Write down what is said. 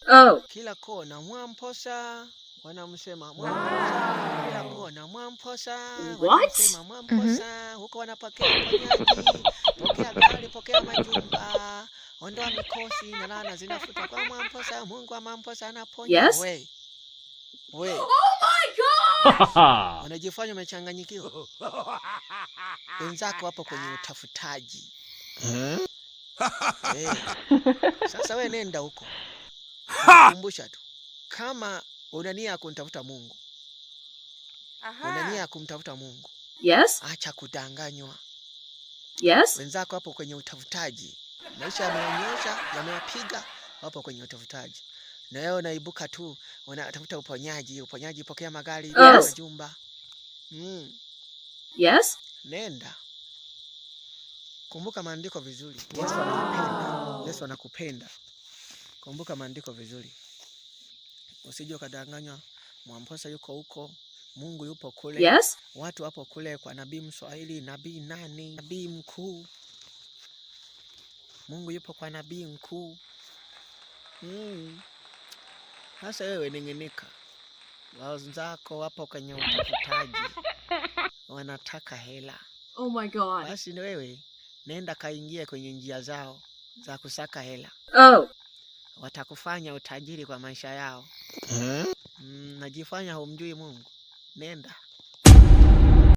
Oh. Kila kona Mwamposa, wanamsema Mwamposa. Kila kona Mwamposa, wanamsema Mwamposa. Huko wanapokea uponyaji, pokea gari, pokea majumba, ondoa mikosi na laana zinafuta kwa Mwamposa. Mungu wa Mwamposa anaponya. Yes. We. Oh my God! Unajifanya umechanganyikiwa. Wenzako hapo kwenye utafutaji. Sasa we nenda huko. Kumbusha tu. Kama una nia ya kumtafuta Mungu. Una nia ya kumtafuta Mungu. Yes. Acha kudanganywa. Yes. Wenzako hapo kwenye utafutaji. Maisha yameonyesha, yamewapiga hapo kwenye utafutaji. Na wewe unaibuka tu, unatafuta uponyaji, pokea magari, pokea majumba. Yes. Nenda. Kumbuka maandiko vizuri. Yesu anakupenda. Yesu anakupenda. Kumbuka maandiko vizuri. Usije ukadanganywa. Mwamposa yuko huko, Mungu yupo kule. Yes. Watu wapo kule kwa nabii Mswahili, nabii nani? Nabii mkuu. Mungu yupo kwa nabii mkuu. Sasa wewe ning'inika. Wenzako wapo kwenye utafutaji. Wanataka hela. Oh my God. Basi ni wewe nenda kaingie kwenye njia zao za kusaka hela. Oh. Watakufanya utajiri kwa maisha yao. Najifanya humjui Mungu. Nenda.